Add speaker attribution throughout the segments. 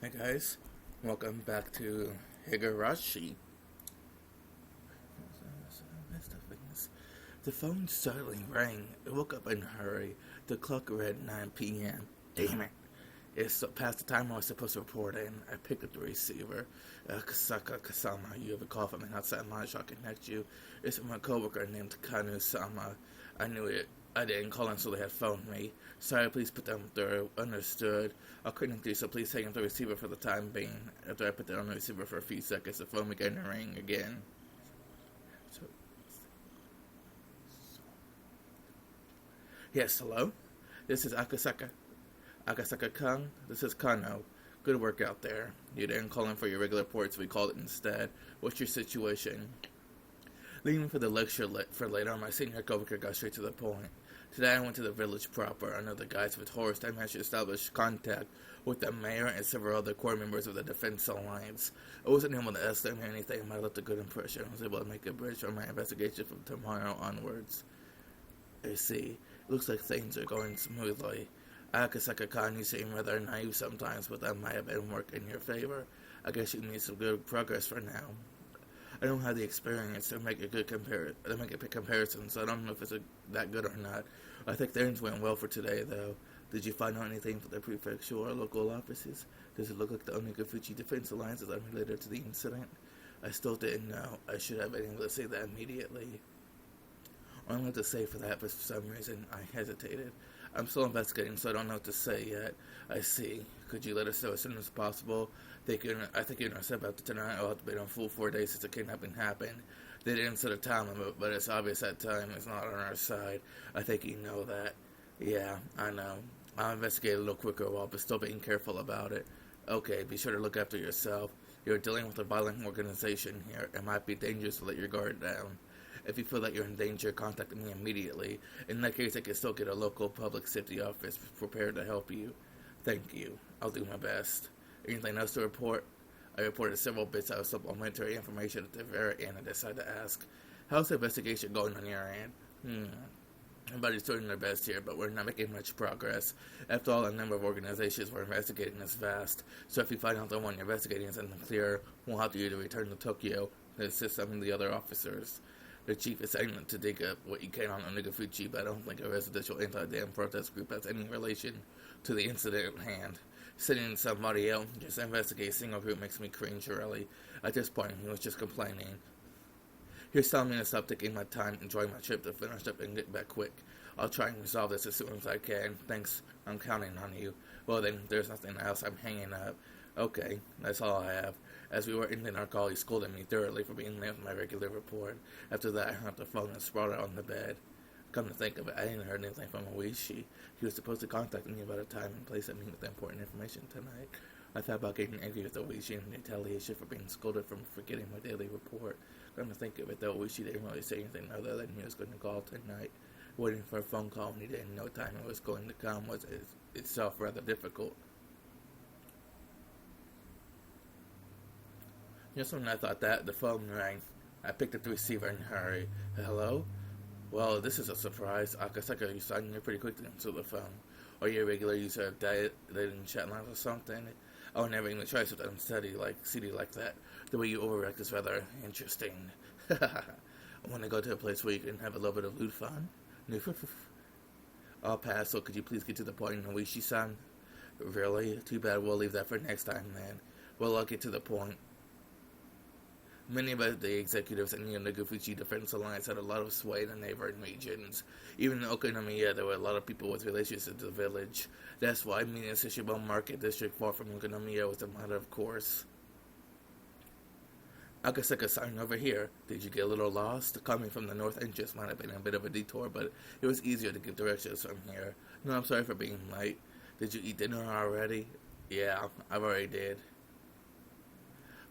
Speaker 1: Hey guys, welcome back to Higurashi. The phone suddenly rang. I woke up in a hurry. The clock read 9 p.m. Damn it. It's past the time I was supposed to report in. I picked up the receiver. Kasama, you have a call from an outside line, so I'll connect you. It's from a coworker named Kanu-sama. I knew it. I didn't call until they had phoned me. Sorry, please put them through. Understood. I'll connect you, so please take off the receiver for the time being. After I put that on the receiver for a few seconds, the phone began to ring again. So, yes, hello? This is Akasaka-kun. This is Kano. Good work out there. You didn't call in for your regular reports, we called it instead. What's your situation? Leaving for the lecture for later, my senior coworker got straight to the point. Today I went to the village proper. Under the guise of a tourist, I managed to establish contact with the mayor and several other core members of the Defense Alliance. I wasn't able to ask them anything, but I left a good impression. I was able to make a bridge for my investigation from tomorrow onwards. I see. It looks like things are going smoothly. Akasaka-kan, you seem rather naive sometimes, but that might have been working in your favor. I guess you made some good progress for now. I don't have the experience to make a comparison, so I don't know if it's that good or not. I think things went well for today, though. Did you find out anything from the prefecture or local offices? Does it look like the Onigafuchi Defense Alliance is unrelated to the incident? I still didn't know. I should have been able to say that immediately. I don't know what to say for that, but for some reason I hesitated. I'm still investigating, so I don't know what to say yet. I see. Could you let us know as soon as possible? I think you're upset about the tonight. I'll have to be on full 4 days since the kidnapping happened. They didn't set a time limit, but it's obvious that time is not on our side. I think you know that. Yeah, I know. I'll investigate a little quicker while, but still being careful about it. Okay, be sure to look after yourself. You're dealing with a violent organization here. It might be dangerous to let your guard down. If you feel that you're in danger, contact me immediately. In that case, I can still get a local public safety office prepared to help you. Thank you. I'll do my best. Anything else to report? I reported several bits of supplementary information at the very end and decided to ask, how's the investigation going on your end? Everybody's doing their best here, but we're not making much progress. After all, the number of organizations we're investigating is vast, so if you find out the one you're investigating is unclear, we'll have you to return to Tokyo to assist some of the other officers. The chief is saying to dig up what you can on Onigafuchi, but I don't think a residential anti-dam protest group has any relation to the incident at hand. Sending somebody else just to investigate a single group makes me cringe, really. At this point, he was just complaining. He's telling me to stop taking my time, enjoy my trip, to finish up and get back quick. I'll try and resolve this as soon as I can. Thanks, I'm counting on you. Well then, there's nothing else, I'm hanging up. Okay, that's all I have. As we were ending our call, he scolded me thoroughly for being late with my regular report. After that, I hung up the phone and sprawled out on the bed. Come to think of it, I didn't hear anything from Oishi. He was supposed to contact me about a time and place at me with important information tonight. I thought about getting angry with Oishi in retaliation for being scolded for forgetting my daily report. Come to think of it, though, Oishi didn't really say anything other than he was going to call tonight. Waiting for a phone call when he didn't know time it was going to come was itself rather difficult. Just when I thought that, the phone rang. I picked up the receiver in a hurry. Hello? Well, this is a surprise. Akasaka, you signed me pretty quickly into the phone. Are you a regular user of dating chat lines or something? I would never even try something steady like that. The way you overreact is rather interesting. I want to go to a place where you can have a little bit of loot fun. I'll pass, so could you please get to the point, Noishi-san? Really? Too bad, we'll leave that for next time, then. Well, I'll get to the point. Many of the executives in the Onigafuchi Defense Alliance had a lot of sway in the neighboring regions. Even in Okonomiya, there were a lot of people with relations to the village. That's why meeting in Shishibo Market District far from Okonomiya was a matter of course. Akasaka-san over here. Did you get a little lost? Coming from the north entrance might have been a bit of a detour, but it was easier to get directions from here. No, I'm sorry for being late. Did you eat dinner already? Yeah, I've already did.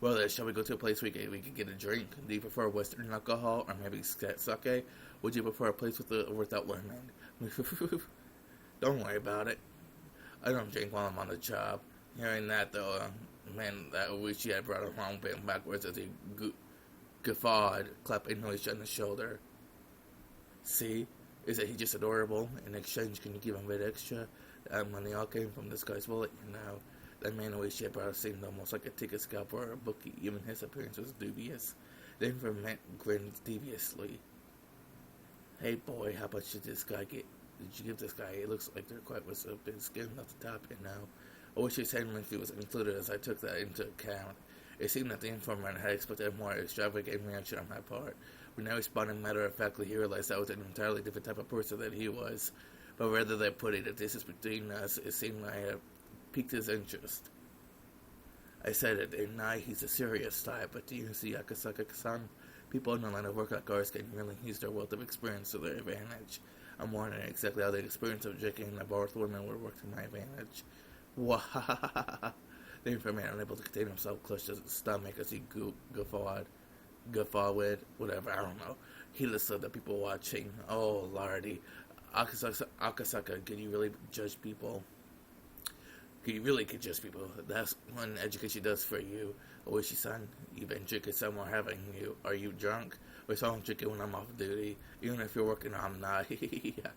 Speaker 1: Well, then, shall we go to a place where we can get a drink? Do you prefer Western alcohol or maybe sake? Would you prefer a place without women? Don't worry about it. I don't drink while I'm on the job. Hearing that, though, man, that wish she had brought him home bent backwards as he guffawed, clapping Noishi on the shoulder. See? Isn't he just adorable? In exchange, can you give him a bit extra? That money all came from this guy's wallet, you know. That man always brought seemed almost like a ticket scalper or a bookie. Even his appearance was dubious. The informant grinned deviously. Hey boy, how much did this guy get? Did you give this guy? It looks like they're quite was a bit skinned off the top, I wish his handling fee was included as I took that into account. It seemed that the informant had expected a more extravagant reaction on my part. When I responded matter-of-factly, he realized I was an entirely different type of person than he was. But rather than putting the distance between us, it seemed I had piqued his interest. I said it, and he's a serious type, but do you see Akasaka-san? People in the line of work like ours can really use their wealth of experience to their advantage. I'm wondering exactly how the experience of drinking and bar with women would work to my advantage. Wahahaha. The informant, unable to contain himself, clutched his stomach as he guffawed with, whatever, I don't know. He listened to people watching. Oh, lordy. Akasaka, can you really judge people? You really could judge people. That's what education does for you. Oishi-san, you've been drinking somewhere, haven't you? Are you drunk? Or so I'm drinking when I'm off duty. Even if you're working, I'm not. Yeah.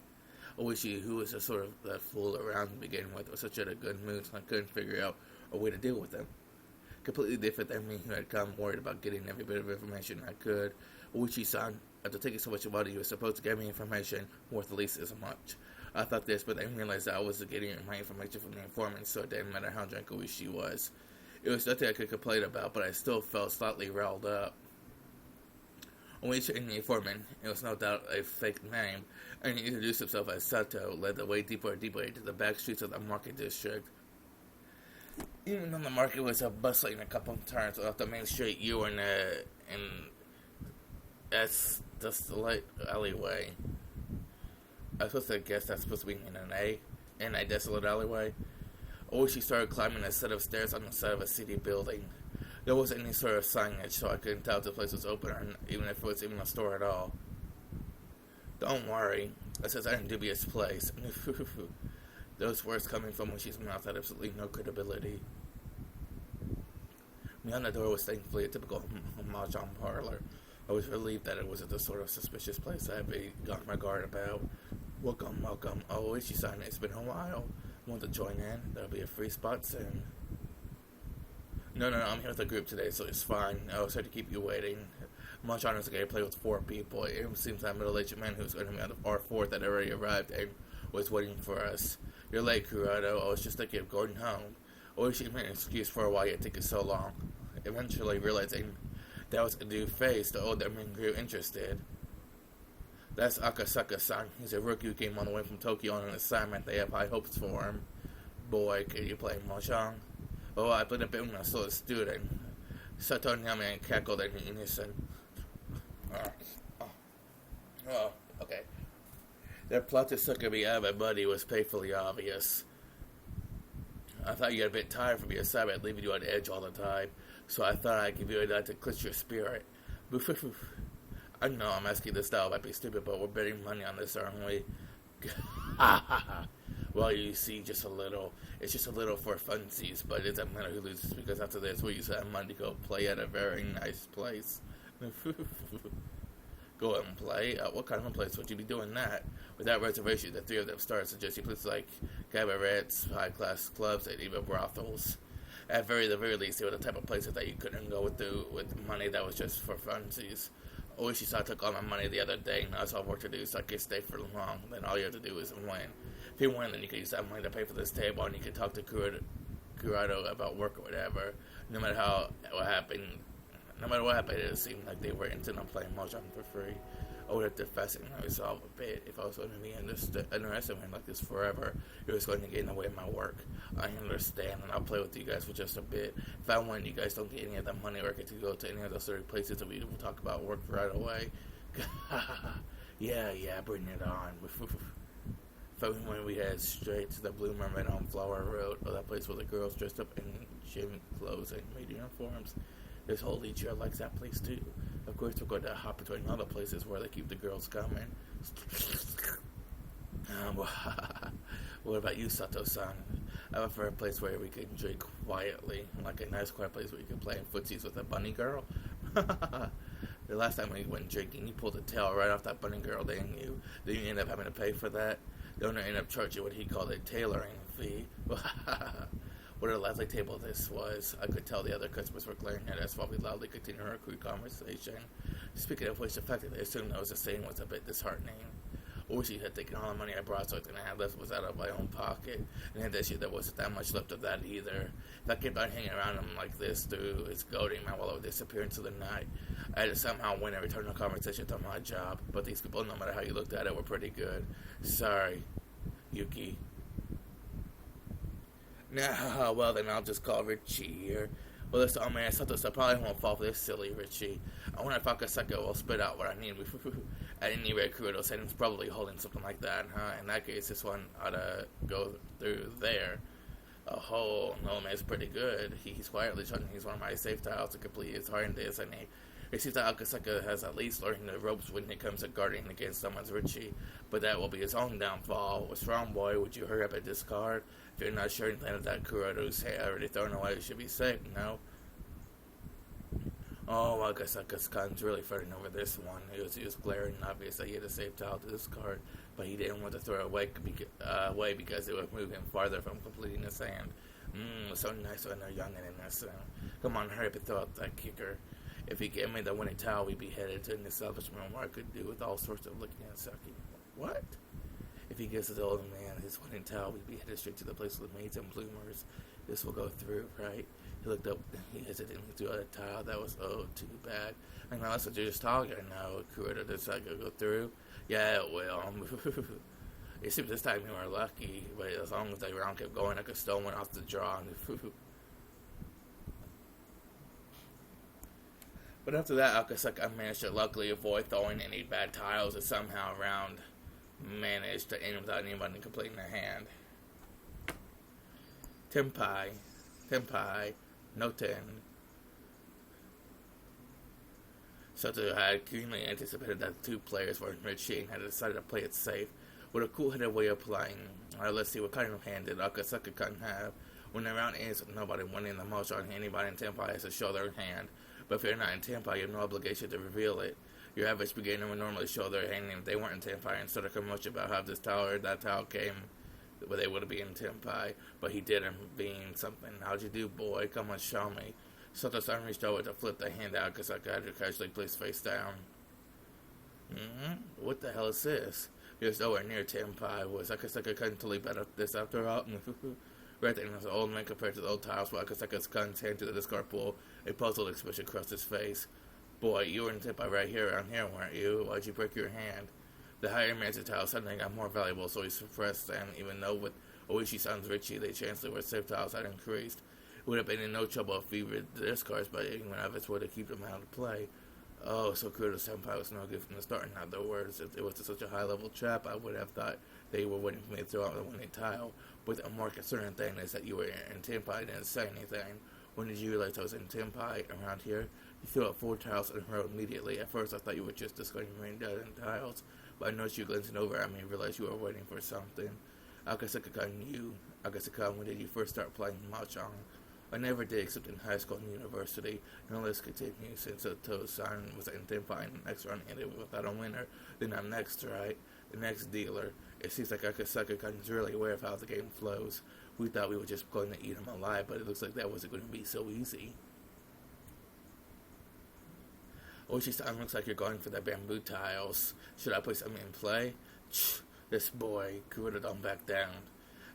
Speaker 1: Oishi, who was a sort of that fool around to begin with, was such in a good mood, so I couldn't figure out a way to deal with him. Completely different than me, who had come worried about getting every bit of information I could. Oishi-san, after taking so much money, you were supposed to give me information worth at least as much. I thought this, but then realized that I was getting my information from the informant, so it didn't matter how drunk Oishi was. It was nothing I could complain about, but I still felt slightly riled up. Oishi and the informant, it was no doubt a fake name, and he introduced himself as Sato, led the way deeper and deeper into the back streets of the market district. Even though the market was bustling a couple of turns off the main street, you were in that's just the light alleyway. I was supposed to guess that's supposed to be in a desolate alleyway. Oishi started climbing a set of stairs on the side of a city building. There wasn't any sort of signage, so I couldn't tell if the place was open or even if it was even a store at all. Don't worry, this is a dubious place. Those words coming from Oishi's mouth had absolutely no credibility. Beyond the door was thankfully a typical mahjong parlor. I was relieved that it wasn't the sort of suspicious place I had got my guard about. Welcome. Oh, Oishi-san, it's been a while. Want to join in? There'll be a free spot soon. No, I'm here with a group today, so it's fine. I was sorry to keep you waiting. Mahjong is a game to play with 4 people. It seems that middle-aged man who's going to be on our 4th had already arrived and was waiting for us. You're late, Kurado. I was just thinking of going home. Oishi made an excuse for why it took so long. Eventually realizing that was a new face, the older man grew interested. That's Akasaka-san. He's a rookie who came all the way from Tokyo on an assignment. They have high hopes for him. Boy, can you play Mahjong? Oh, I played a bit when I was still a student. Sato Nyame cackled in unison. Okay. Their plot to sucker me out of my money was painfully obvious. I thought you got a bit tired from your assignment, leaving you on edge all the time, so I thought I'd give you a night to cleanse your spirit. I know I'm asking this now, might be stupid, but we're betting money on this, aren't we? Well, you see, just a little. It's just a little for funsies, but it doesn't matter who loses, because after this, we use that money to go play at a very nice place. Go and play? What kind of a place would you be doing that? Without reservation, the 3 of them started suggesting places like cabarets, high-class clubs, and even brothels. At the very least, they were the type of places that you couldn't go with money that was just for funsies. Oishi-san took all my money the other day, and I was all work to do, so I could stay for long. Then all you have to do is win. If you win, then you can use that money to pay for this table, and you can talk to Kurado about work or whatever. No matter what happened, it seemed like they were intent on playing Mahjong for free. I would have to fascinate myself a bit. If I was going to be underestimating like this forever, it was going to get in the way of my work. I understand, and I'll play with you guys for just a bit. If I win, you guys don't get any of that money, or I get to go to any of those 30 places that we will talk about work right away. Yeah, bring it on. If I win, we head straight to the Blue Mermaid on Flower Road, or that place where the girls dressed up in gym clothes and made uniforms. This whole lead chair likes that place too. Of course, we're going to hop between other places where they keep the girls coming. What about you, Sato-san? I prefer a place where we can drink quietly, like a nice quiet place where you can play in footsies with a bunny girl. The last time we went drinking, you pulled the tail right off that bunny girl, didn't you? Then you end up having to pay for that. The owner ended up charging what he called a tailoring fee. What a lively table this was. I could tell the other customers were glaring at us while we loudly continued our crude conversation. Speaking of which, the fact that they assumed I was insane was a bit disheartening. I wish he had taken all the money I brought, so everything I had left was out of my own pocket. And in this year, there wasn't that much left of that either. If I kept on hanging around him like this through his goading man while I would disappear into the night, I had to somehow win and return the conversation to my job. But these people, no matter how you looked at it, were pretty good. Sorry, Yuki. Nah, well then I'll just call Richie here. Well, listen, oh man, I probably won't fall for this silly Richie. I wonder if Akasaka will spit out what I need. At any rate, Kuroto said he's probably holding something like that, huh? In that case, this one ought to go through there. Oh, no, man, it's pretty good. He's quietly trying to use one of my safe tiles to complete his hardness, and it seems that Akasaka has at least learned the ropes when it comes to guarding against someone's Richie, but that will be his own downfall. What's wrong, boy? Would you hurry up and discard? If you're not sure anything of that Kuroto's already thrown away, it should be safe, no? Oh, Akasaka's really fretting over this one. He was glaring and obvious that he had a safe tile to discard, but he didn't want to throw it away because it would move him farther from completing his hand. So nice when they're young and innocent. Come on, hurry up and throw out that kicker. If he gave me the winning towel, we'd be headed to an establishment where I could do with all sorts of licking and sucking. What? If he gives the old man his winning towel, we'd be headed straight to the place with maids and bloomers. This will go through, right? He looked up, he hesitantly threw out a tile. That was, too bad. I know that's what you're just talking now. Kuroto decided to go through. Yeah, it will. It seems this time you were lucky, but as long as the round kept going, I could still win off the draw. But after that, Akasaka managed to luckily avoid throwing any bad tiles and somehow around managed to end without anybody completing a hand. Tenpai, no 10. Soto had keenly anticipated that the two players were enriched and had decided to play it safe, with a cool-headed way of playing. Alright, let's see what kind of hand did Akasaka couldn't have. When the round ends with nobody winning, the most on anybody in Tenpai has to show their hand. But if you're not in Tenpai, you have no obligation to reveal it. Your average beginner would normally show their hand, and if they weren't in Tenpai and started commotion about how this towel or that towel came, but they would be in Tenpai. But he didn't, being something. How'd you do, boy? Come on, show me. Soto-san reached over to flip the hand out because I got to casually place face down. What the hell is this? He was nowhere near Tenpai. Was Akasaka couldn't totally bet this after all? Right then, was an old man compared to the old tiles while Akasaka's gun hand to the discard pool. A puzzled expression crossed his face. Boy, you were in Tenpai right here around here, weren't you? Why'd you break your hand? The higher man's tile suddenly got more valuable, so he suppressed them, even though with Oishi-san's Richie, the chance where safe tiles had increased. It would have been in no trouble if he read the discards, but anyone of its way to keep them out of play. Oh, so Kuroto-senpai was no good from the start. In other words, if it was such a high-level trap, I would have thought they were waiting for me to throw out the winning tile. But a more concerning thing is that you were in Tenpai and didn't say anything. When did you realize I was in Tenpai around here? You threw out 4 tiles in a row immediately. At first, I thought you were just discarding rain dead and tiles, but I noticed you glancing over at me and realized you were waiting for something. Akasaka knew. Akasaka, when did you first start playing Mahjong? I never did, except in high school and university. No less continued since Soto-san was in Tenpai and the next round ended without a winner. Then I'm next, right? The next dealer. It seems like Akasaka is really aware of how the game flows. We thought we were just going to eat him alive, but it looks like that wasn't going to be so easy. Oishi-san, looks like you're going for the bamboo tiles. Should I put something in play? This boy, Kuroto don't back down.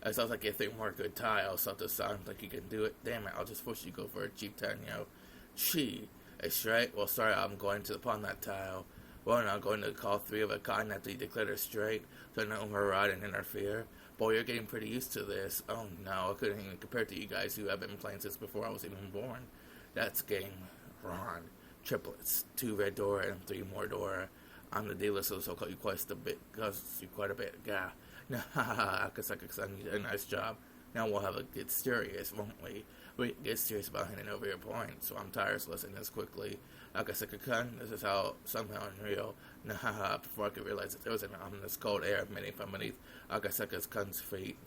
Speaker 1: It sounds like you think more good tiles, Soto-san. Think you can do it? Damn it, I'll just force you to go for a cheap Tanyo. It's right. Well, sorry, I'm going to pawn that tile. Well, I'm not going to call 3 of a kind after you declared her straight, so no override and interfere. Boy, you're getting pretty used to this. Oh no, I couldn't even compare to you guys who have been playing since before I was even born. That's game Ron. Triplets, 2 red Dora and 3 more Dora. I'm the dealer, so I'll call you quite a bit. Yeah. Nah, Akasaka-san, you did a nice job. Now we'll have a get serious, won't we? We get serious about handing over your points, so I'm tired, so listen this quickly. Akasaka-kun, this is how somehow unreal. Nah, before I could realize that there was an ominous cold air emanating from beneath Akasaka-kun's feet.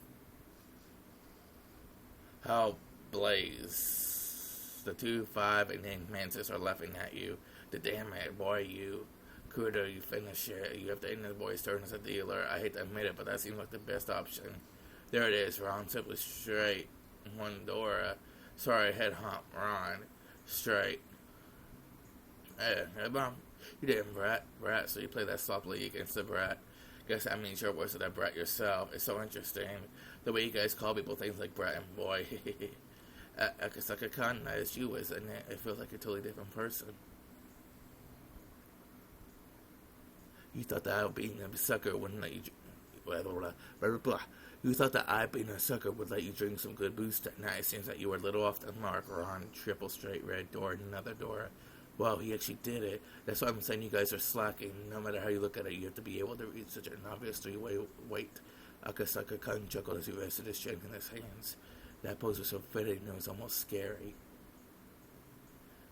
Speaker 1: How blaze. The 2, 5, and 10 manses are laughing at you. The damn it, boy, you. Kuroto, you finish it. You have to end the boy's turn as a dealer. I hate to admit it, but that seems like the best option. There it is, Ron. Simply straight. one Dora. Sorry, head hump, Ron. Straight. Hey, Mom. You didn't brat, so you play that sloppily against the brat. Guess that means you're worse than that brat yourself. It's so interesting. The way you guys call people things like brat and boy. Akasaka-kan, it's you, isn't it? It feels like a totally different person. You thought that I being a sucker wouldn't let you... Blah, blah, blah, blah, blah. You thought that I being a sucker would let you drink some good booze that night. It seems that you were a little off the mark, Ron. Triple straight red door and another door. Wow, he actually did it. That's why I'm saying you guys are slacking. No matter how you look at it, you have to be able to read such an obvious three-way weight. Akasaka-kan chuckled as he rested his chin in his hands. That pose was so fitting, it was almost scary.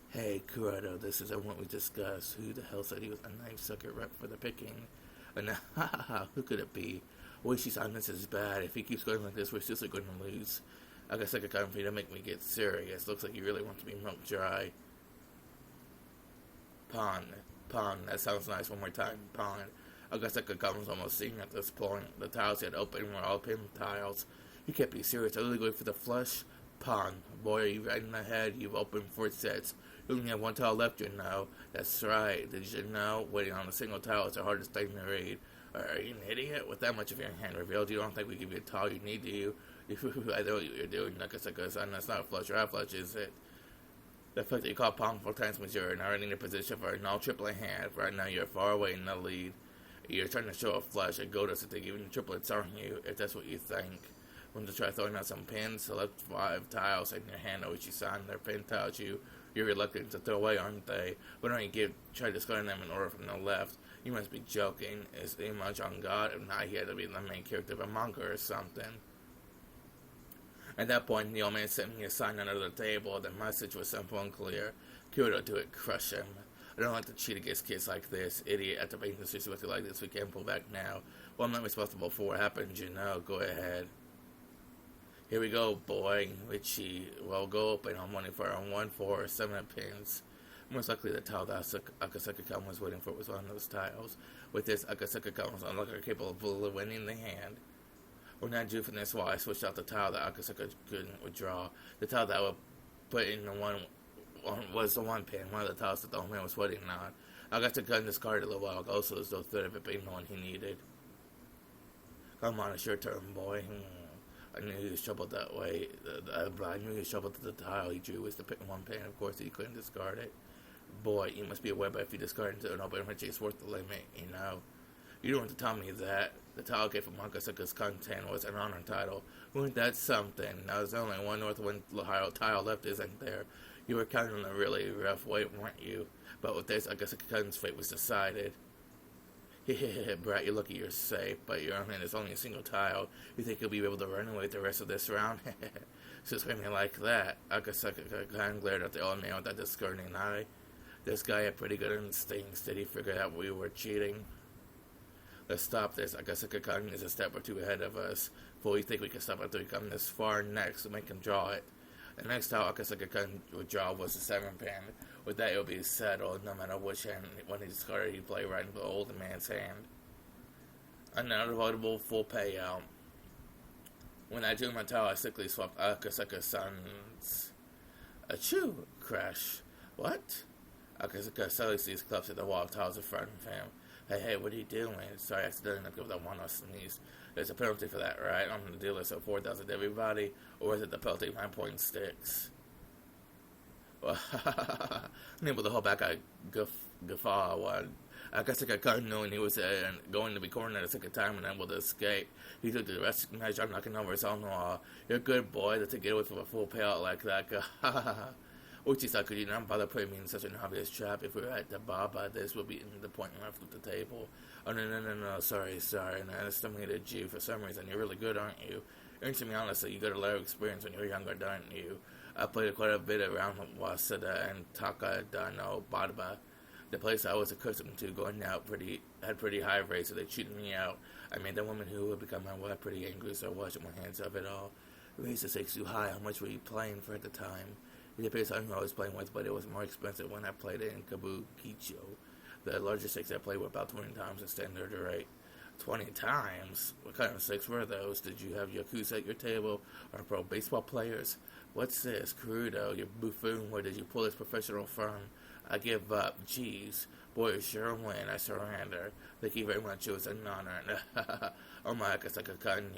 Speaker 1: Hey, Kurado, this isn't what we discussed. Who the hell said he was a knife sucker rep for the picking? And who could it be? Oishi's honest is bad. If he keeps going like this, we're seriously going to lose. Akasaka-kan, for you to make me get serious. Looks like you really want to be milked dry. Pawn. That sounds nice. One more time. Pawn. Akasaka-kan was almost seeing at this point. The tiles he had opened were all pin tiles. You can't be serious. Are you really going for the flush? Pawn. Boy, are you right in the head? You've opened 4 sets. You only have 1 tile left, you know. That's right. Did you know? Waiting on a single tile is the hardest thing to read. Are you an idiot? With that much of your hand revealed, you don't think we give you a tile you need, do you? I know what you're doing, Akasaka-san. That's not a flush or a flush, is it? The fact that you called Pawn 4 times means you're already in a position for a null triplet hand. Right now, you're far away in the lead. You're trying to show a flush. A go doesn't think even triplets, aren't you? If that's what you think. Want to try throwing out some pins? Select 5 tiles in your hand, Oichi-san. They're pin tiles you're reluctant to throw away, aren't they? But don't you try discarding them in order from the left? You must be joking. Is Image on God? If not, he had to be the main character of a manga or something. At that point, the old man sent me a sign under the table. The message was simple and clear. Kyoto, do it, crush him. I don't like to cheat against kids like this. Idiot, after making this situation like this, we can't pull back now. Well, I'm not responsible for what happened, you know. Go ahead. Here we go, boy. Richie. Well, go open. I'm waiting for a 1, 4, or 7 pins. Most likely the tile that Akasaka-kan was waiting for was one of those tiles. With this, Akasaka-kan was unluckily capable of winning the hand. We're not due for this while I switched out the tile that Akasaka couldn't withdraw. The tile that I would put in the one was the 1 pin, one of the tiles that the old man was waiting on. Akasaka discarded a little while ago, so there's no threat of it being the one he needed. Come on, it's your turn, boy. I knew he was troubled that way. I knew he was troubled that the tile he drew was the 1 pin. Of course, he couldn't discard it. Boy, you must be aware that if you discard into an open Richie, it's worth the limit, you know. You don't have to tell me that. The tile I gave from Akasaka's content was an honor title. Wasn't that something? Now there's only one north wind tile left, isn't there? You were counting on a really rough weight, weren't you? But with this, Akasaka's fate was decided. Brat, you're lucky you're safe, but your own hand is only a single tile. You think you'll be able to run away with the rest of this round? So screaming like that, Akasaka glared at the old man with that discerning eye. This guy had pretty good instincts. Did he figure out we were cheating? Let's stop this. Akasaka-kan is a step or 2 ahead of us. Fool, you think we can stop after we come this far? Next, we'll make him draw it. The next tile Akasaka-kan would draw was the 7 pin. With that, it would be settled. No matter which hand, when he discarded, he'd play right into the old man's hand. An unavoidable full payout. When I drew my tile, I sickly swapped Akasaka-san's. Achoo! Crash. What? Akasaka suddenly sees clubs at the wall of tiles in front of him. Hey, what are you doing? Sorry, I accidentally knocked over that one or sneeze. There's a penalty for that, right? I'm the dealer, so 4,000 to everybody, or is it the penalty 9 sticks? Well, unable to hold back a guffaw one. Akasaka-kan, knowing he was going to be cornered a second time and unable to escape, he took the rest measure of knocking over his own wall. You're a good boy to get away from a full payout like that. Uchi-san, could you not bother putting me in such an obvious trap? If we were at the bar by this, would be in the point left of the table. Oh, no, sorry, and I estimated you. For some reason, you're really good, aren't you? To me, honestly, you got a lot of experience when you were younger, don't you? I played quite a bit around Waseda and Takadano Badaba. The place I was accustomed to going out had pretty high rates, so they cheated me out. I made the woman who would become my wife pretty angry, so I washed my hands of it all. Raised the stakes too high. How much were you playing for at the time? It depends on who I was playing with, but it was more expensive when I played it in Kabukicho. The largest stakes I played were about 20 times the standard rate. 20 times? What kind of mistakes were those? Did you have Yakuza at your table? Or pro baseball players? What's this? Kurudo, you buffoon, where did you pull this professional from? I give up. Jeez. Boy, sure win. I surrender. Thank you very much. It was an honor. Oh my Akasaka-kun,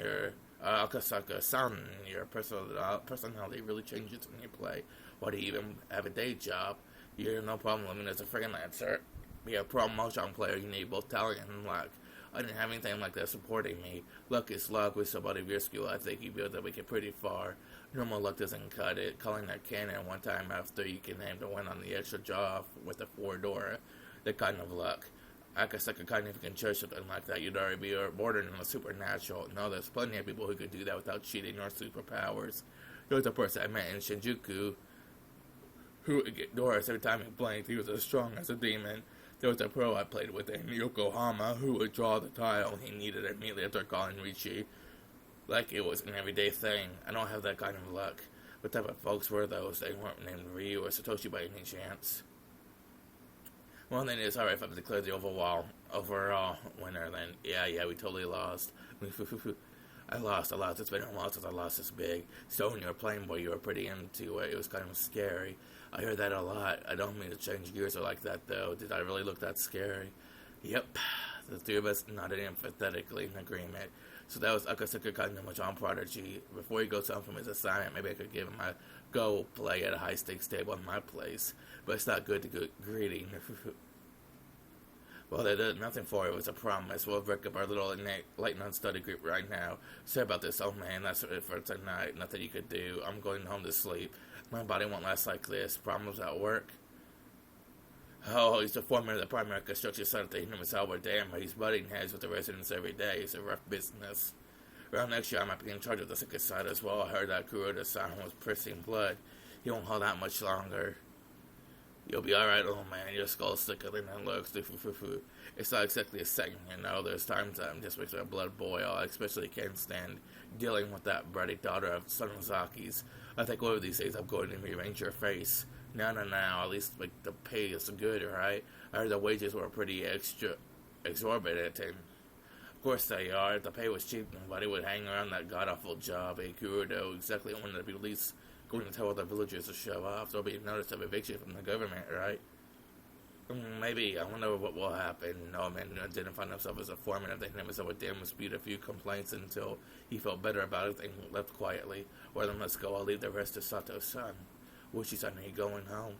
Speaker 1: Akasaka-san, your personality really changes when you play. Why do you even have a day job? You're no problem living as a freelancer. Be a pro Mahjong player, you need both talent and luck. I didn't have anything like that supporting me. Luck is luck. With somebody of your skill, I think you build that we get pretty far. Normal luck doesn't cut it. Calling that cannon one time after you can aim to win on the extra job with a 4-door. That kind of luck. Akasaka kind of can show something like that. You'd already be bordering on the supernatural. No, there's plenty of people who could do that without cheating or superpowers. There was a person I met in Shinjuku who would get Doris every time he blinked. He was as strong as a demon. There was a pro I played with in Yokohama who would draw the tile he needed immediately after calling Richie. Like it was an everyday thing. I don't have that kind of luck. What type of folks were those? They weren't named Ryu or Satoshi by any chance. Well, then it's alright if I declare the overall winner, then. Yeah, we totally lost. I lost. It's been a while since I lost this big. So when you were playing, boy, you were pretty into it. It was kind of scary. I heard that a lot. I don't mean to change gears or like that, though. Did I really look that scary? Yep. The three of us nodded empathetically in agreement. So that was Akasaka Mahjong Prodigy. Before he goes home from his assignment, maybe I could give him a go play at a high-stakes table in my place. But it's not good to get greedy. Well, they did nothing for it. It was a promise. We'll break up our little light-on study group right now. Sorry about this, old man. That's it for tonight. Nothing you could do. I'm going home to sleep. My body won't last like this. Problems at work? Oh, he's the foreman of the primary construction site at the Himatsubushi Dam, but he's butting heads with the residents every day. It's a rough business. Around next year, I might be in charge of the second side as well. I heard that Kuroda-san was pressing blood. He won't hold out much longer. You'll be alright, old man. Your skull's thicker than it looks. It's not exactly a second, you know. There's times that just makes my blood boil. I especially can't stand dealing with that bratty daughter of Sanazaki's. I think one of these days I'm going to rearrange your face. No. At least like the pay is good, right? I heard the wages were pretty exorbitant, and of course they are. If the pay was cheap, nobody would hang around that god-awful job. Kurudo exactly wanted to be at least going to tell all the villagers to show off. There'll be a notice of eviction from the government, right? Maybe. I wonder what will happen. No man didn't find himself as a foreman of the Himatsubushi Dam, dispute a few complaints until he felt better about it and left quietly. Well, then let's go. I'll leave the rest to Sato's son. Wishy-san, are you going home?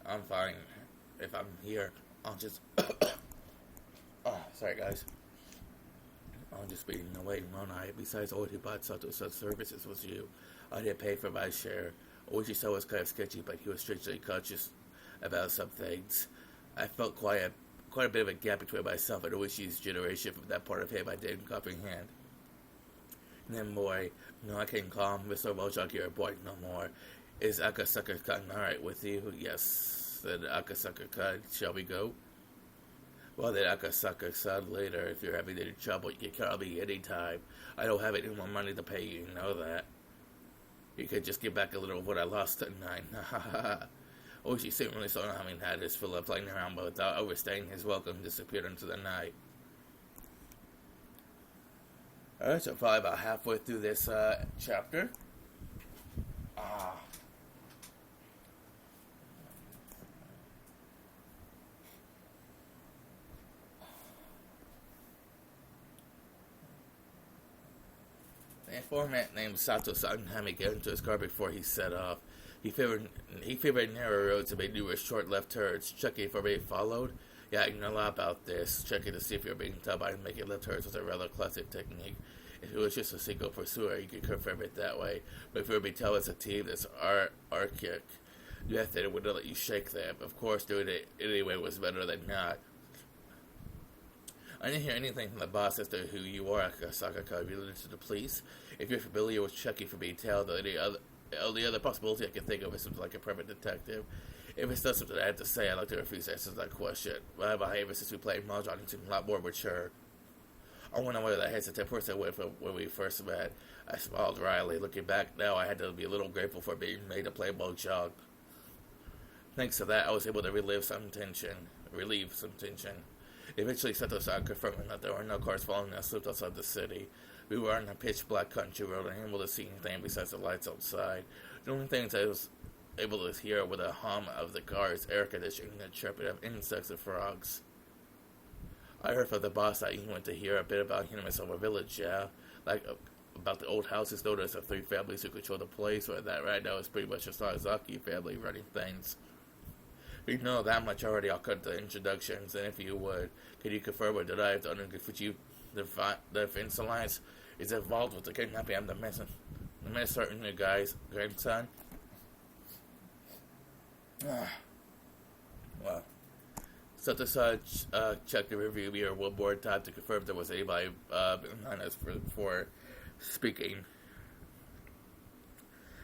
Speaker 1: I'm fine. If I'm here, I'll just... sorry, guys. I'll just be away, won't I? Besides, all who bought Sato's services was you. I didn't pay for my share. Oishi-san was kind of sketchy, but he was strangely conscious about some things. I felt quite a bit of a gap between myself and Oishi's generation from that part of him I didn't comprehend. And then, boy, no, I can't call him Mr. Mojang here, boy, no more. Is Akasaka-kun alright with you? Yes, said Akasaka-kun. Shall we go? Well, then Akasaka-san, later, if you're having any trouble, you can call me anytime. I don't have any more money to pay you, you know that. You could just give back a little of what I lost tonight. Oh, she certainly saw having had his fill of playing around, but without overstaying his welcome, disappeared into the night. Alright, so probably about halfway through this chapter. An informant named Sato-san had me get into his car before he set off. He favored narrow roads and made numerous short left turns, checking for being followed. Yeah, I know a lot about this. Checking to see if you're being towed by making left turns was a rather classic technique. If it was just a single pursuer, you could confirm it that way. But if you were being towed as a team, that's archaic. Method would let you shake them. Of course, doing it anyway was better than not. I didn't hear anything from the boss as to who you are, Akasaka, related to the police. If you're familiar with checking for being tailed, the other possibility I can think of is something like a private detective. If it's not something I have to say, I'd like to refuse to answer that question. My behavior since we played Mahjong seemed a lot more mature. I wonder whether that hesitant person went from when we first met. I smiled wryly. Looking back now, I had to be a little grateful for being made to play Mahjong. Thanks to that, I was able to relieve some tension. Eventually, Sato started confirming that there were no cars following us slipped outside the city. We were on a pitch-black country road and unable to see anything besides the lights outside. The only things I was able to hear were the hum of the car's air conditioning and the chirping of insects and frogs. I heard from the boss that he went to hear a bit about Himatsubushi village, yeah. About the old houses, noticed of 3 families who control the place, or that right now is pretty much a Sarazaki family running things. We know that much already. I'll cut the introductions, and if you would, could you confirm or deny if the Fuji Defense Alliance is involved with the kidnapping of the minister and the guy's grandson? Well, Sato-san checked the review mirror one more time to confirm there was anybody behind us for speaking.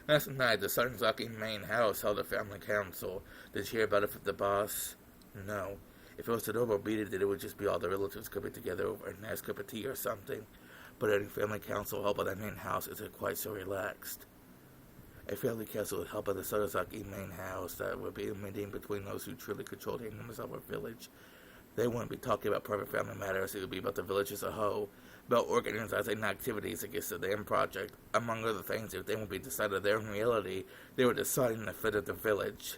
Speaker 1: Last night, the Sarazaki main house held a family council. Did you hear about it from the boss? No. If it was a normal meeting, then it would just be all the relatives coming together over a nice cup of tea or something. But any family council held by the main house isn't quite so relaxed. A family council held by the Sarazaki main house that would be a meeting between those who truly controlled the Himatsubushi village. They wouldn't be talking about private family matters. It would be about the village as a whole, about organizing activities against the dam project. Among other things, if they would be decided there in reality, they were deciding the fate of the village.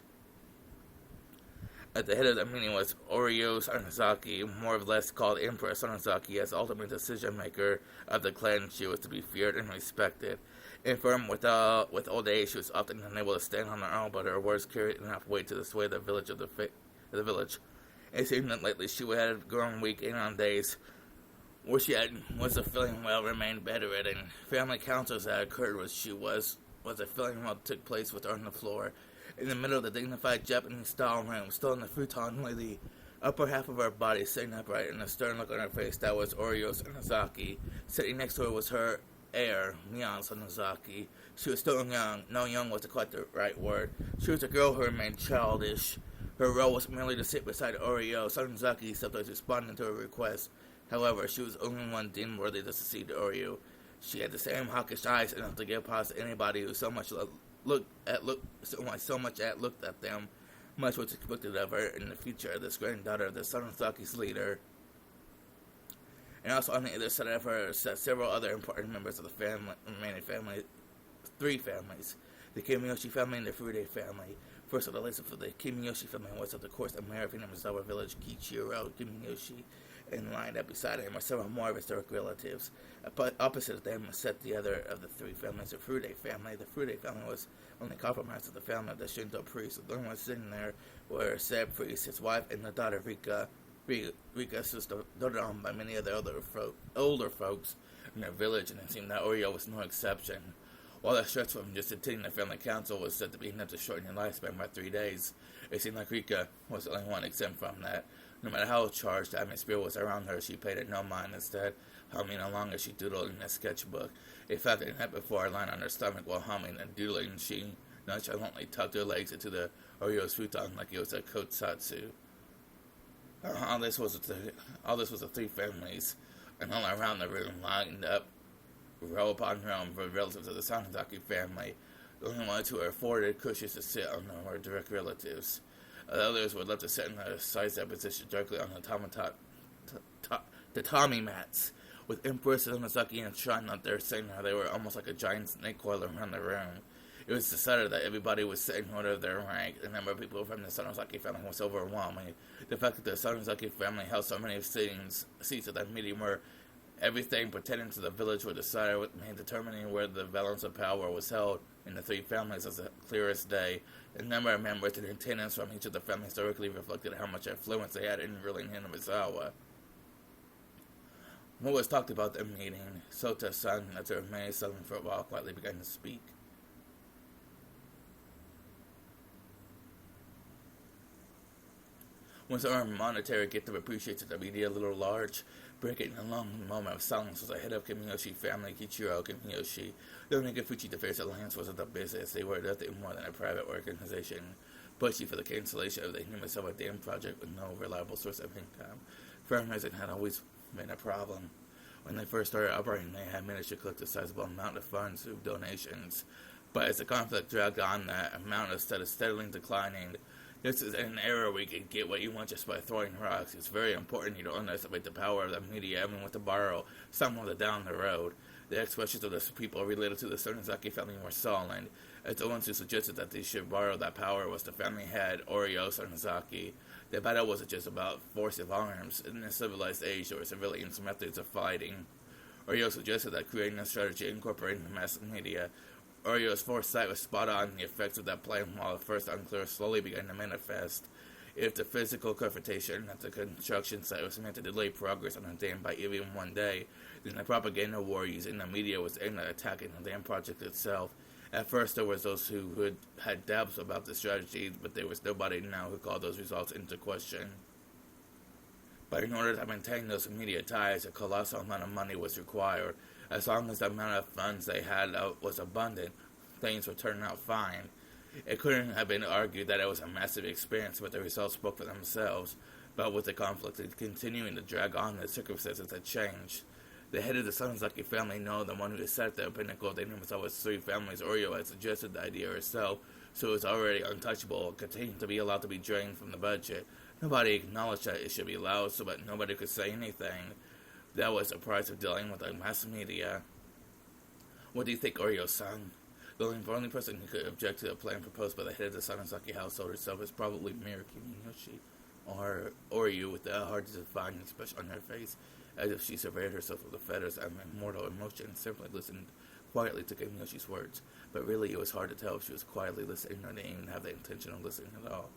Speaker 1: At the head of the meeting was Oryo Sarazaki, more or less called Empress Sarazaki, as ultimate decision-maker of the clan. She was to be feared and respected. Infirm with old age, she was often unable to stand on her own, but her words carried enough weight to sway the village of the village. It seemed that lately she had grown weak, and on days where she was feeling well remained bedridden. Family councils that occurred was a feeling what took place with her on the floor. In the middle of the dignified Japanese-style room, still in the futon, lay the upper half of her body sitting upright and a stern look on her face. That was Oryo Sarazaki. Sitting next to her was her heir, Mian Sarazaki. She was still young. No, young was quite the right word. She was a girl who remained childish. Her role was merely to sit beside Oryo. Sarazaki sometimes responded to her request. However, she was the only one deemed worthy to succeed Oryo. She had the same hawkish eyes enough to give pause to anybody who so much looked at them. Much was expected of her in the future, this granddaughter of the Sarazaki's leader. And also on the other side of her sat several other important members of the remaining family, 3 families, the Kimiyoshi family and the Furude family. First on the list for the Kimiyoshi family was, of course, the mayor of Himatsubushi village, Ch.4 Kimiyoshi, and lined up beside him were several more of his direct relatives. Opposite of them sat the other of the 3 families, the Furude family. The Furude family was only compromised of the family of the Shinto priest. The only ones sitting there were said priest, his wife, and the daughter Rika. Rika's was doted on by many of the older folks in their village, and it seemed that Oryo was no exception. While the stress from just attending the family council was said to be enough to shorten your lifespan by 3 days, it seemed like Rika was the only one exempt from that. No matter how charged the atmosphere was around her, she paid it no mind, instead humming along as she doodled in a sketchbook. In fact, the night before, lying on her stomach while humming and doodling, she nonchalantly tucked her legs into the Oryo's futon like it was a kotsatsu. All this was the 3 families, and all around the room, lined up, row upon row, were relatives of the Sarazaki family. The only ones who were afforded cushions to sit on were direct relatives. The others were left to sit in a side position directly on the tatami mats, with Empress Sarazaki enshrined on their center. They were almost like a giant snake coil around the room. It was decided that everybody was sitting in order of their rank. The number of people from the Sarazaki family was overwhelming. The fact that the Sarazaki family held so many seats at that meeting where everything pertaining to the village were decided, determining where the balance of power was held in the 3 families as the clearest day. The number of members and attendants from each of the families directly reflected how much influence they had in ruling Himatsubushi. What was talked about at the meeting? Sota-san, after remained silent for a while, quietly began to speak. Once our monetary gift of appreciation the media a little large, breaking a long moment of silence was the head of Kimiyoshi family, Kichiro Kimiyoshi. The Fuji Defense Alliance wasn't a business. They were nothing more than a private organization, pushing for the cancellation of the Himatsubushi Dam project with no reliable source of income. Fundraising had always been a problem. When they first started operating, they had managed to collect a sizable amount of funds through donations. But as the conflict dragged on, that amount instead of steadily declining, This is an era where you can get what you want just by throwing rocks. It's very important you don't underestimate the power of the media, even with to borrow some of the down the road. The expressions of the people related to the Sonozaki family were solid, as the ones who suggested that they should borrow that power was the family head, Oryo Sonozaki. The battle wasn't just about force of arms. In a civilized age, there were civilians' methods of fighting. Oryo suggested that creating a strategy incorporating the mass media. Orio's foresight was spot on. The effects of that plan, while at first unclear, slowly began to manifest. If the physical confrontation at the construction site was meant to delay progress on the dam by even one day, then the propaganda war using the media was aimed at attacking the dam project itself. At first, there was those who had doubts about the strategy, but there was nobody now who called those results into question. But in order to maintain those media ties, a colossal amount of money was required. As long as the amount of funds they had was abundant, things would turn out fine. It couldn't have been argued that it was a massive expense, but the results spoke for themselves. But with the conflict continuing to drag on, the circumstances had changed. The head of the Sonozaki family, no, the one who sat at the pinnacle of the Himatsubushi three families, Oryo had suggested the idea herself, so it was already untouchable. It continued to be allowed to be drained from the budget. Nobody acknowledged that it should be allowed, so but nobody could say anything. That was the price of dealing with the mass media. What do you think, Oryo-san? The only person who could object to the plan proposed by the head of the Sonozaki household herself is probably Mira Kimiyoshi, or Oryo, with the hard-to-define expression on her face, as if she surveyed herself with the fetters of immortal emotion and simply listened quietly to Kimiyoshi's words. But really, it was hard to tell if she was quietly listening or didn't even have the intention of listening at all.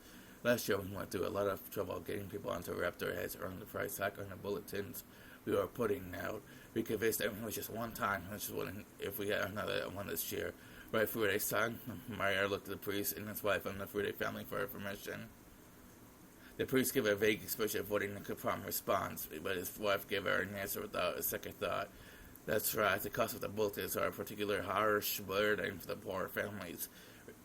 Speaker 1: Last year, we went through a lot of trouble getting people on to wrap their heads around the price tag on the bulletins we were putting out. We convinced them it was just one time, which was if we had another one this year. Right, Furude-san, Maria looked at the priest and his wife and the Furude family for information. The priest gave a vague expression, avoiding a prompt response, but his wife gave her an answer without a second thought. That's right, the cost of the bulletins are a particular harsh burden for the poor families.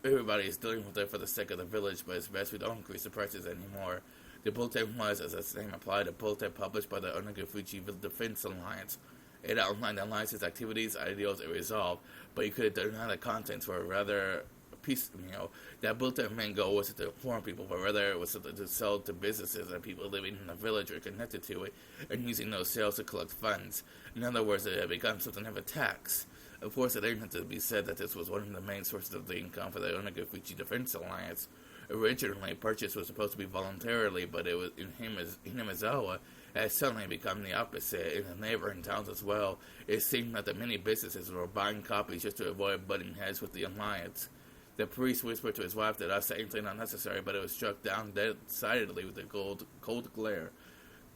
Speaker 1: Everybody is dealing with it for the sake of the village, but it's best we don't increase the prices anymore. The bulletin was, as its name applied, a bulletin published by the Onogufuchi Defense Alliance. It outlined the Alliance's activities, ideals, and resolve, but you could deny the contents were rather piecemeal. That bulletin main goal wasn't to inform people, but rather it was to sell to businesses and people living in the village or connected to it, and using those sales to collect funds. In other words, it had become something of a tax. Of course, it didn't have to be said that this was one of the main sources of the income for the Onogufuchi Defense Alliance. Originally, purchase was supposed to be voluntarily, but it was in Himizawa has suddenly become the opposite. In the neighboring towns as well, it seemed that the many businesses were buying copies just to avoid butting heads with the Alliance. The priest whispered to his wife that I said anything unnecessary, but it was struck down decidedly with a cold glare.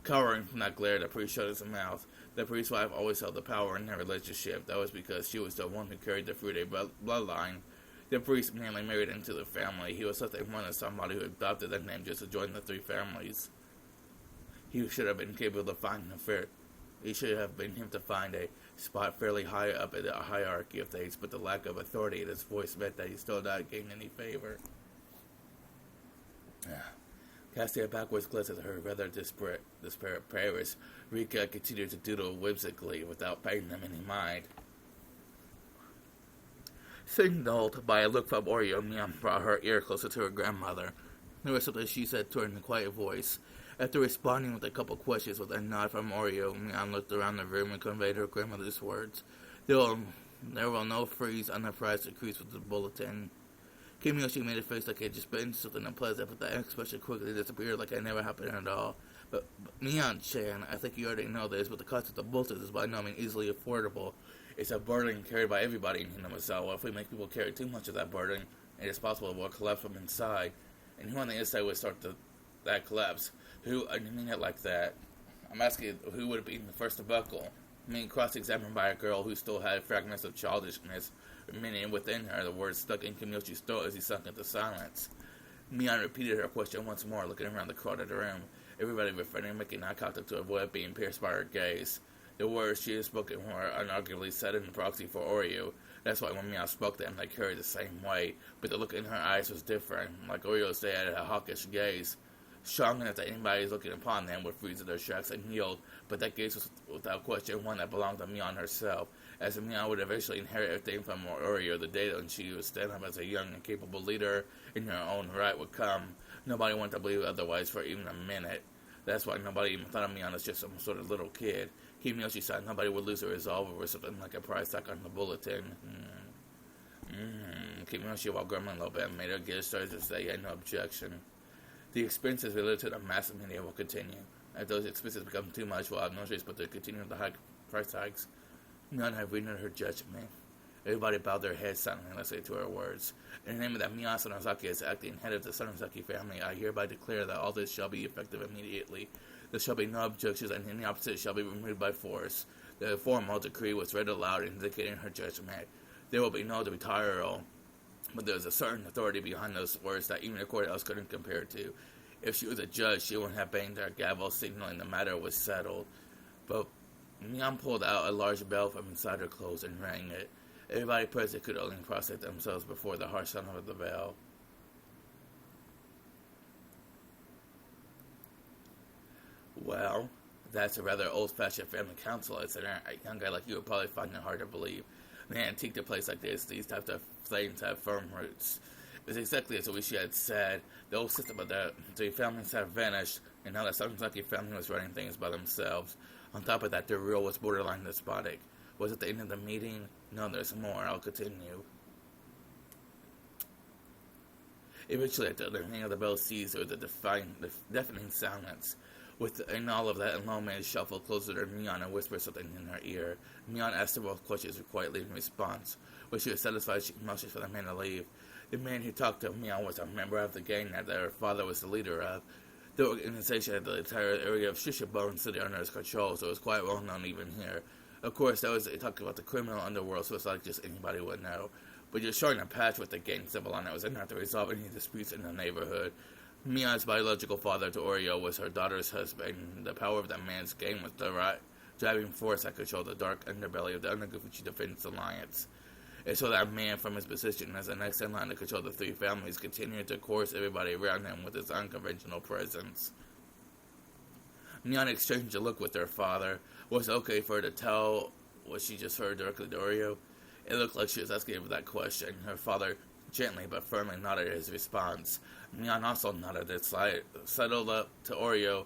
Speaker 1: Cowering from that glare, the priest shut his mouth. The priest's wife always held the power in their relationship. That was because she was the one who carried the Furude bloodline. The priest mainly married into the family. He was nothing more than somebody who adopted the name just to join the three families. He should have been capable of finding He should have been him to find a spot fairly high up in the hierarchy of things, but the lack of authority in his voice meant that he still not gained any favor. Casting a backwards glance at her rather disparate prayers, Rika continued to doodle whimsically without paying them any mind. Signaled by a look from Oryo, Mian brought her ear closer to her grandmother. There was something she said to her in a quiet voice. After responding with a couple questions with a nod from Oryo, Mian looked around the room and conveyed her grandmother's words. There will no freeze on the price increase with the bulletin. Kimiyoshi made a face like it had just been something unpleasant, but the expression quickly disappeared like it never happened at all. But Mian-chan, I think you already know this, but the cost of the bulletin is by no means easily affordable. It's a burden carried by everybody in Hinamizawa. If we make people carry too much of that burden, it is possible it will collapse from inside. And who on the inside would start that collapse? Who? I mean it like that. I'm asking who would be the first to buckle. I mean, cross-examined by a girl who still had fragments of childishness remaining within her. The words stuck in Kimiyoshi's throat as he sunk into silence. Mian repeated her question once more, looking around the crowded room. Everybody refraining, making eye contact to avoid being pierced by her gaze. The words she had spoken were unarguably said in proxy for Oryo. That's why when Mian spoke them, they carried the same weight, but the look in her eyes was different. Like Oryo said, a hawkish gaze. Strong enough that anybody looking upon them would freeze in their tracks and yield, but that gaze was without question one that belonged to Mian herself, as Mian would eventually inherit everything from Oryo. The day when she would stand up as a young and capable leader in her own right would come. Nobody wanted to believe otherwise for even a minute. That's why nobody even thought of me as just some sort of little kid. Himayoshi said nobody would lose a resolve over something like a price tag on the bulletin. Himayoshi, while grumbling a little bit, made her get started to say he had no objection. The expenses related to the massive media will continue. As those expenses become too much, we'll have no choice but to continue with the high price hikes. None have rendered her judgment. Everybody bowed their heads silently listening to her words. In the name of that Miya Sonozaki is acting head of the Sonozaki family, I hereby declare that all this shall be effective immediately. There shall be no objections, and any opposite shall be removed by force. The formal decree was read aloud, indicating her judgment. There will be no retiral, but there is a certain authority behind those words that even a court else couldn't compare to. If she was a judge, she wouldn't have banged her gavel, signaling the matter was settled. But Mian pulled out a large bell from inside her clothes and rang it. Everybody present could only prostrate themselves before the harsh sound of the bell. Well, that's a rather old-fashioned family council. I said, a young guy like you would probably find it hard to believe. In an antique place like this, these types of things have firm roots. It's exactly as Oishi had said. The old system of the three families have vanished, and now the Sonozaki family was running things by themselves. On top of that, their rule was borderline despotic. Was it the end of the meeting? No, there's more. I'll continue. Eventually, at the ringing of the bell ceased, there was a deafening silence. In all of that, a low man shuffled closer to Mian and whispered something in her ear. Mian asked her both questions quietly in response. When she was satisfied, she motioned for the man to leave. The man who talked to Mian was a member of the gang that her father was the leader of. The organization had the entire area of Shishibo City under its control, so it was quite well known even here. Of course, that was talking about the criminal underworld, so it's like just anybody would know. But just showing a patch with the gang symbol on it was enough to resolve any disputes in the neighborhood. Mia's biological father to Oreo was her daughter's husband. The power of that man's gang was the driving force that controlled the dark underbelly of the Onagufuchi Defense Alliance. And so that man, from his position as the next in line to control the three families, continued to coerce everybody around him with his unconventional presence. Mian exchanged a look with her father. Was it okay for her to tell what she just heard directly to Oreo? It looked like she was asking him that question. Her father gently but firmly nodded his response. Mian also nodded and settled up to Oreo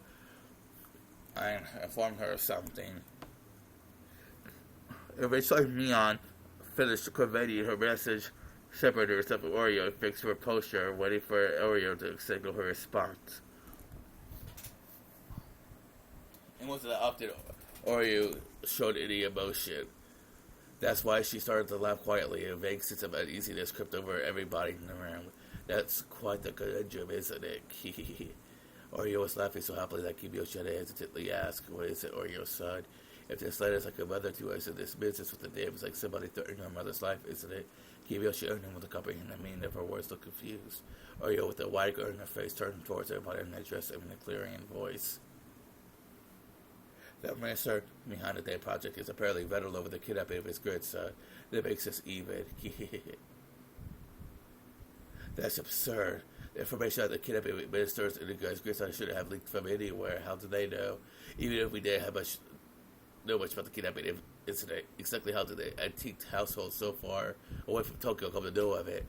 Speaker 1: and informed her of something. Eventually, Mian finished conveying her message, separated herself from Oreo, and fixed her posture, waiting for Oreo to signal her response. And was it often Oreo showed any emotion? That's why she started to laugh quietly. A vague sense of uneasiness crept over everybody in the room. That's quite the conundrum, isn't it? Oreo was laughing so happily that Kiyoshi hesitantly asked, "What is it, Oreo son? If this letter is like a mother to us, and this business with the name is like somebody threatening our mother's life, isn't it?" Kiyoshi earned him with a comprehend the meaning of her words, looked confused. Oreo, with a wide grin in her face, turned towards everybody and addressed him in a clarion voice. The minister behind the day project is apparently rattled over the kidnapping of his grandson. That makes us even. That's absurd. The information that the kidnapping ministers and the guy's grandson shouldn't have leaked from anywhere. How did they know? Even if we didn't know much about the kidnapping incident, exactly how did the antique household so far away from Tokyo come to know of it?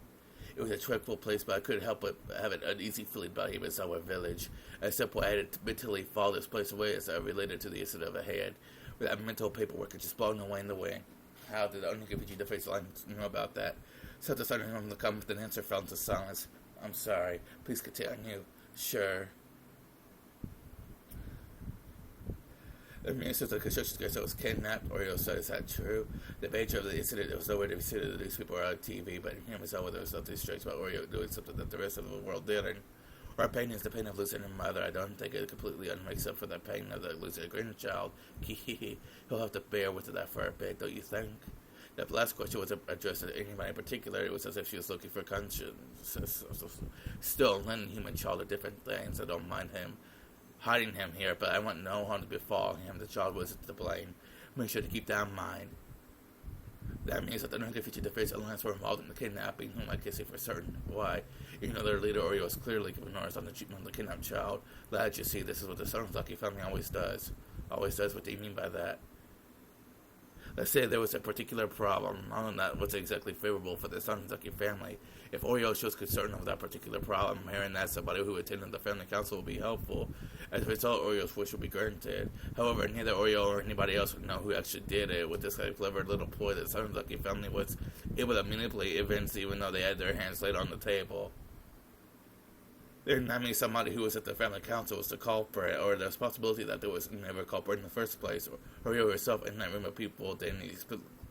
Speaker 1: It was a tranquil place, but I couldn't help but have an uneasy feeling about him in Sawa village. At some point, I had to mentally file this place away as I related to the incident of a hand. With that mental paperwork, it just blown away in the wind. How did the Onagufuchi Defense Alliance know about that? Something started him to come with an answer fell into silence. I'm sorry. Please continue. Sure. The minister of the construction grandson was kidnapped. Oreo said, "Is that true?" The nature of the incident, there was nowhere to be seen in the newspaper or on TV, but in him there was nothing strange about Oreo doing something that the rest of the world didn't. Our pain is the pain of losing a mother. I don't think it completely makes up for the pain of losing a grandchild. He'll have to bear with that for a bit, don't you think? That last question wasn't addressed to anybody in particular. It was as if she was looking for conscience. Still, Lynn and human child are different things. I don't mind him hiding him here, but I want no harm to befall him. The child wasn't to blame. Make sure to keep that in mind. That means that the Onagufuchi Defense Alliance were involved in the kidnapping, whom I can say for certain. Why? Even though their leader Oreo was clearly giving orders on the treatment of the kidnapped child. Lad, you see, this is what the Sonozaki family always does. Always does. What do you mean by that? Let's say there was a particular problem, none that was exactly favorable for the Sanzaki family. If Oreo shows concern over that particular problem, hearing that somebody who attended the family council will be helpful. As a result, Oreo's wish will be granted. However, neither Oreo or anybody else would know who actually did it. With this kind of clever little ploy, the Sanzaki family was able to manipulate events even though they had their hands laid on the table. That means somebody who was at the family council was the culprit, or there's a possibility that there was never a culprit in the first place. Or Oreo herself in that room of people didn't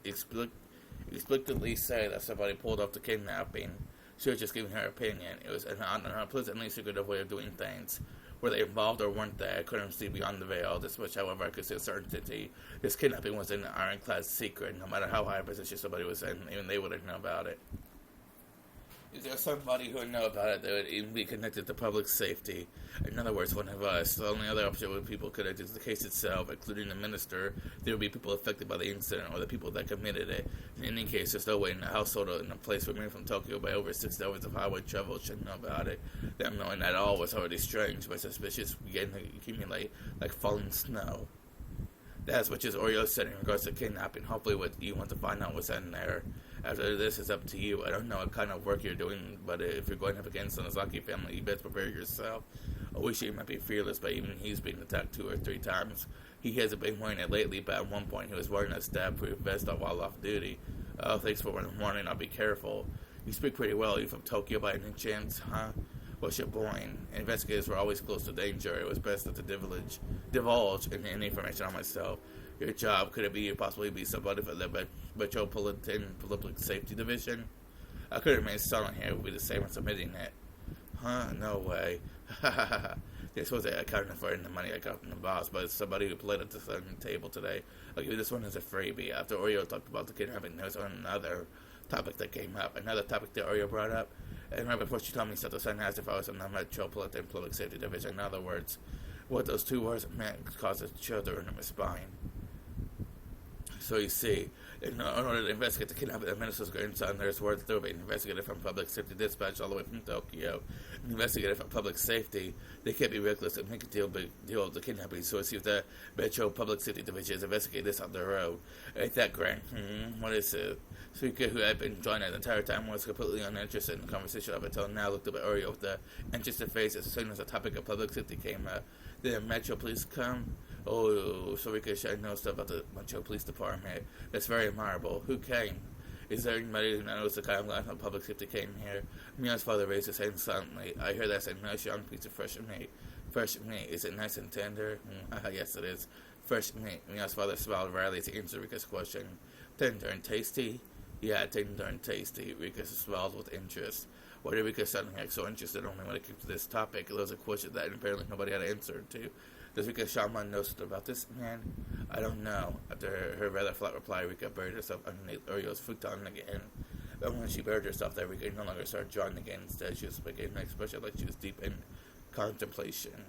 Speaker 1: explicitly say that somebody pulled off the kidnapping. She was just giving her opinion. It was an unpleasantly secretive way of doing things. Were they involved or weren't they? I couldn't see beyond the veil. This much, however, I could see a certainty. This kidnapping was an ironclad secret. No matter how high a position somebody was in, even they wouldn't know about it. Is there somebody who would know about it that would even be connected to public safety? In other words, one of us. The only other option would be people connected to the case itself, including the minister. There would be people affected by the incident or the people that committed it. In any case, there's no way in a household or in a place removed from Tokyo by over 6 hours of highway travel should know about it. Them knowing that all was already strange, but suspicious began to accumulate like falling snow. That's what Oreo said in regards to kidnapping. Hopefully what you want to find out what's in there. After this, it's up to you. I don't know what kind of work you're doing, but if you're going up against the Nozaki family, you best prepare yourself. I wish he might be fearless, but even he's been attacked 2 or 3 times. He hasn't been wearing it lately, but at one point he was wearing a stab-proof vest while off duty. Oh, thanks for warning. I'll be careful. You speak pretty well. Are you from Tokyo by any chance, huh? What's your point? Investigators were always close to danger. It was best not to divulge any information on myself. Your job, could it be possibly be somebody for the Metropolitan Public Safety Division? I could remain silent here. It would be the same as submitting it. Huh? No way. Ha ha ha. They're supposed to account for it in the money I got from the boss, but it's somebody who played at the table today. I'll give you this one as a freebie. After Oreo talked about the kidnapping, there was another topic that came up. Another topic that Oreo brought up. And right before she told me, Sato-san asked if I was in the Metropolitan Public Safety Division. In other words, what those 2 words meant caused a shudder in my spine. So you see, in order to investigate the kidnapping of the minister's grandson, there's words there being investigated from public safety dispatch all the way from Tokyo. Investigated from public safety, they can't be reckless and make a big deal of the kidnapping, so it seems the Metro Public Safety Division is investigating this on their own. Ain't that great? What is it? Suika, who had been joining the entire time, was completely uninterested in the conversation up until now, looked up at Oreo with the interested face as soon as the topic of public safety came up. Did the Metro Police come? Oh, Sarika should know stuff about the Metro Police Department. That's very admirable. Who came? Is there anybody who knows the kind of life of public safety came here? Mia's father raised his hand silently. I hear that's a nice young piece of fresh meat. Fresh meat. Is it nice and tender? Yes, it is. Fresh meat. Mia's father smiled wryly to answer Rika's question. Tender and tasty? Yeah, tender and tasty. Rika smiled with interest. Why did Rika suddenly act so interested only when it came to this topic? It was a question that apparently nobody had an answer to. Does Rika Shaman know something about this man? I don't know. After her rather flat reply, Rika buried herself underneath Orio's futon again. But when she buried herself there, Rika no longer started drawing again. Instead, she was making an expression like she was deep in contemplation.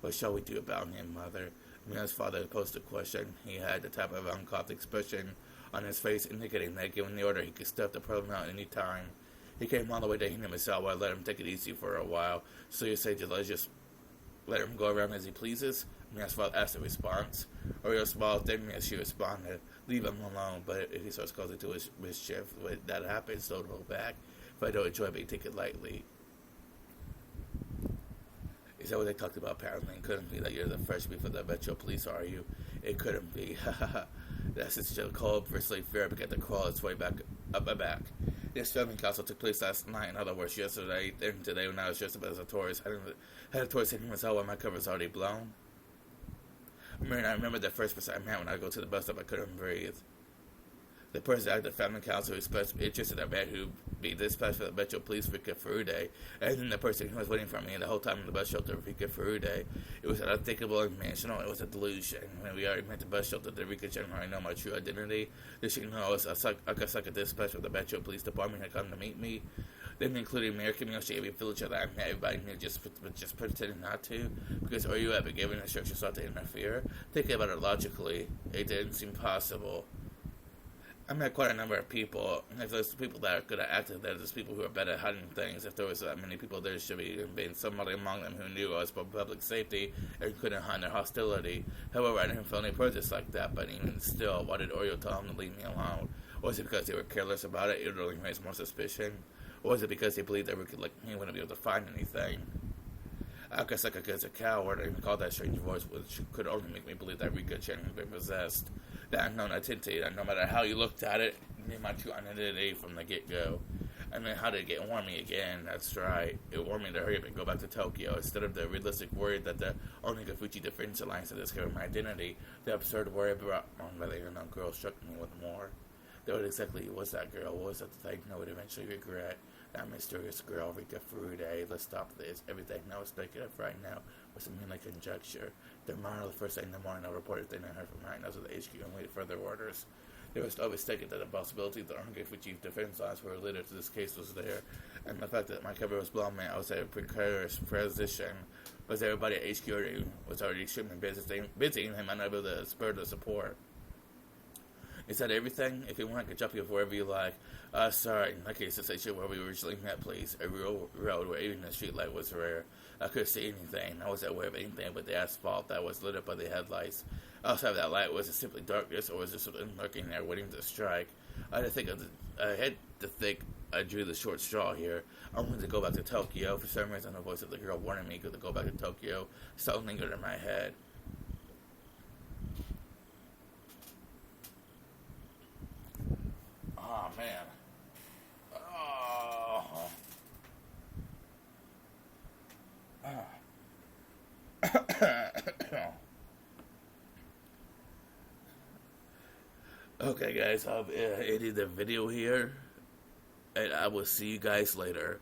Speaker 1: What shall we do about him, mother? Mia's father posed the question. He had the type of uncouth expression on his face, indicating that given the order, he could step the problem out any time. He came all the way to Himatsubushi. I let him take it easy for a while. So you say, let's just let him go around as he pleases? Mia's father asked in response. Oreo smiled dimly as she responded. Leave him alone, but if he starts causing to his mischief, when that happens, don't hold back. If I don't enjoy being taken lightly. Is that what they talked about apparently? It couldn't be that you're the fresh meat for the Metro Police, are you? It couldn't be. That's just a cold, bristly fear began to crawl its way back up my back. This filming council took place last night, in other words, yesterday and today when I was dressed up as a tourist. Headed towards Himatsubushi when my cover was already blown. I remember the first person I met when I go to the bus stop, I couldn't breathe. The person at the family council who expressed interest in a man who be dispatched for the Metro Police, Rika Furude, and then the person who was waiting for me the whole time in the bus shelter, Rika Furude. It was an unthinkable and dimensional. It was a delusion. When we already met the bus shelter, did Rika generally know my true identity? Did she know I was Akasaka dispatch from the Metro Police Department had come to meet me? Then including American Miyoshi, every villager that I met, everybody knew just pretending not to, because Oryu had been given instructions not to interfere. Thinking about it logically, it didn't seem possible. I met quite a number of people. If there's people that are good at acting, there's people who are better at hiding things. If there was that many people, there should be been somebody among them who knew us for public safety and couldn't hide their hostility. However, I didn't feel any prejudice like that, but even still, why did Oreo tell them to leave me alone? Was it because they were careless about it? It really raised more suspicion? Or was it because they believed that he wouldn't be able to find anything? Akasaka is a coward, and called that strange voice, which could only make me believe that Rika Chen had been possessed. That unknown identity, that no matter how you looked at it, knew my true identity from the get-go. And then how did it get warm me again? That's right. It warned me to hurry up and go back to Tokyo. Instead of the realistic worry that the Onikafuchi Defense Alliance had discovered my identity, the absurd worry brought on by the unknown girl struck me with more. What exactly was that girl? What was that thing I would eventually regret? That mysterious girl, Rika Furude. Let's stop this. Everything now is speculative right now was something like conjecture. Tomorrow, the first thing in the morning, I'll report everything I heard from my nose of the HQ and wait further orders. There was no mistake that the possibility that the Onikafuchi Defense Lines were related to this case was there, and the fact that my cover was blown meant I was at a precarious position. Because everybody at HQ was already extremely busy and unable to spur the support. Is that everything? If you want, I could drop you wherever you like. Sorry, in that case, the station where we originally met, please. A real road where even the street light was rare. I couldn't see anything. I wasn't aware of anything but the asphalt that was lit up by the headlights. Outside of that light, was it simply darkness, or was there something lurking there waiting to strike? I had to think I drew the short straw here. I wanted to go back to Tokyo. For some reason, the voice of the girl warning me to go back to Tokyo still lingered in my head. Oh, man. Oh. Okay, guys, I've ended the video here, and I will see you guys later.